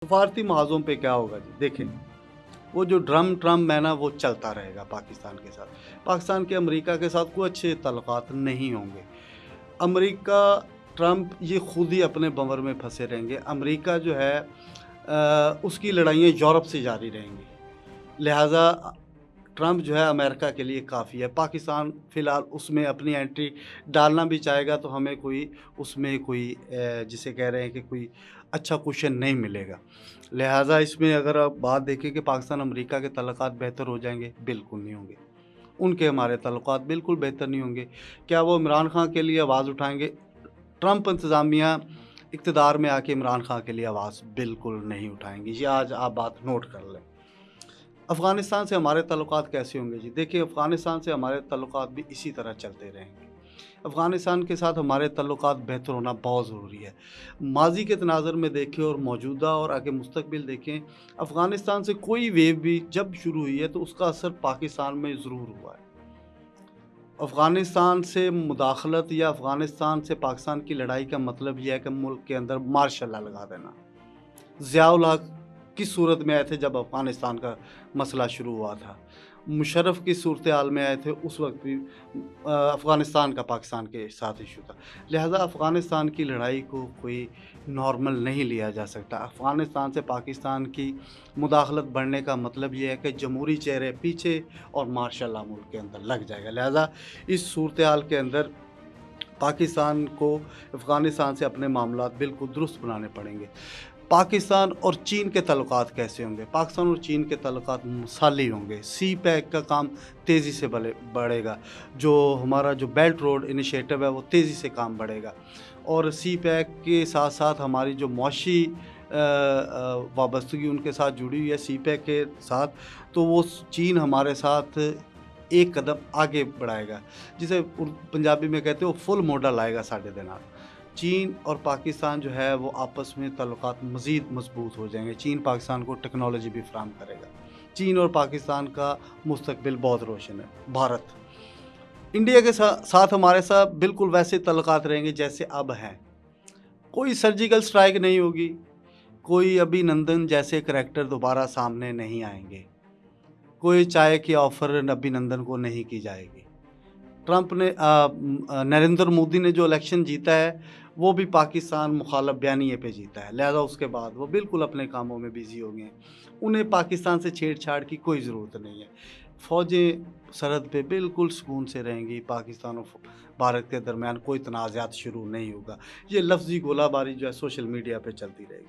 सफारती महाज़ों पे क्या होगा जी? देखें, वो जो ड्रम ट्रम्प है ना, वो चलता रहेगा पाकिस्तान के साथ। पाकिस्तान के अमेरिका के साथ कोई अच्छे ताल्लुकात नहीं होंगे। अमेरिका, ट्रम्प ये खुद ही अपने भंवर में फँसे रहेंगे। अमेरिका जो है उसकी लड़ाइयाँ यूरोप से जारी रहेंगी। लिहाज़ा ट्रम्प जो है अमेरिका के लिए काफ़ी है। पाकिस्तान फ़िलहाल उसमें अपनी एंट्री डालना भी चाहेगा तो हमें कोई उसमें कोई जिसे कह रहे हैं कि कोई अच्छा कुशन नहीं मिलेगा। लिहाज़ा इसमें अगर आप बात देखें कि पाकिस्तान अमेरिका के ताल्लुकात बेहतर हो जाएँगे, बिल्कुल नहीं होंगे। उनके हमारे ताल्लुकात बिल्कुल बेहतर नहीं होंगे। क्या वो इमरान खान के लिए आवाज़ उठाएँगे? ट्रम्प इंतज़ामिया इक़्तिदार में आके इमरान खान के लिए आवाज़ बिल्कुल नहीं उठाएँगी। ये आज आप बात नोट कर लें। अफ़गानिस्तान से हमारे ताल्लुकात कैसे होंगे जी? देखिए, अफ़गानिस्तान से हमारे ताल्लुकात भी इसी तरह चलते रहेंगे। अफ़गानिस्तान के साथ हमारे ताल्लुकात बेहतर होना बहुत ज़रूरी है। माज़ी के तनाज़ुर में देखें और मौजूदा और आगे मुस्तक़बिल देखें, अफ़गानिस्तान से कोई वेव भी जब शुरू हुई है तो उसका असर पाकिस्तान में ज़रूर हुआ है। अफ़गानिस्तान से मुदाख़लत या अफ़गानिस्तान से पाकिस्तान की लड़ाई का मतलब ये है कि मुल्क के अंदर मार्शल लॉ लगा देना। ज़ियाउल हक़ किस सूरत में आए थे जब अफ़गानिस्तान का मसला शुरू हुआ था। मुशर्रफ किस सूरत-ए-हाल में आए थे, उस वक़्त भी अफ़गानिस्तान का पाकिस्तान के साथ इश्यू था। लिहाज़ा अफ़गानिस्तान की लड़ाई को कोई नॉर्मल नहीं लिया जा सकता। अफ़गानिस्तान से पाकिस्तान की मुदाख़लत बढ़ने का मतलब ये है कि जमहूरी चेहरे पीछे और मार्शल लॉ मुल्क के अंदर लग जाएगा। लिहाज़ा इस सूरत-ए-हाल के अंदर पाकिस्तान को अफ़गानिस्तान से अपने मामलात बिल्कुल दुरुस्त बनाने पड़ेंगे। पाकिस्तान और चीन के ताल्लुकात कैसे होंगे? पाकिस्तान और चीन के ताल्लुकात मसाली होंगे। सी पैक का काम तेज़ी से बढ़ेगा। जो हमारा जो बेल्ट रोड इनिशिएटिव है वो तेज़ी से काम बढ़ेगा और सी पैक के साथ-साथ हमारी जो मुआशी वाबस्तगी उनके साथ जुड़ी हुई है सी पैक के साथ, तो वो चीन हमारे साथ एक कदम आगे बढ़ाएगा। जिसे पंजाबी में कहते हैं वो फुल मॉडल आएगा साडे दे नाल। चीन और पाकिस्तान जो है वो आपस में ताल्लुकात मज़ीद मज़बूत हो जाएँगे। चीन पाकिस्तान को टेक्नोलॉजी भी फ़राहम करेगा। चीन और पाकिस्तान का मुस्तकबिल बहुत रोशन है। भारत, इंडिया के साथ हमारे साथ बिल्कुल वैसे ताल्लुकात रहेंगे जैसे अब हैं। कोई सर्जिकल स्ट्राइक नहीं होगी, कोई अभिनंदन जैसे करैक्टर दोबारा सामने नहीं आएँगे, कोई चाय की ऑफ़र अभिनंदन को नहीं की जाएगी। ट्रंप ने नरेंद्र मोदी ने जो इलेक्शन जीता है, वो भी पाकिस्तान मुखालफ बयानिए पे जीता है। लिहाज़ा उसके बाद वो बिल्कुल अपने कामों में बिज़ी हो गए हैं। उन्हें पाकिस्तान से छेड़छाड़ की कोई ज़रूरत नहीं है। फ़ौजें सरहद पे बिल्कुल सुकून से रहेंगी। पाकिस्तान और भारत के दरमियान कोई तनाज़ात शुरू नहीं होगा। ये लफ्ज़ी गोलाबारी जो है सोशल मीडिया पे चलती रहेगी।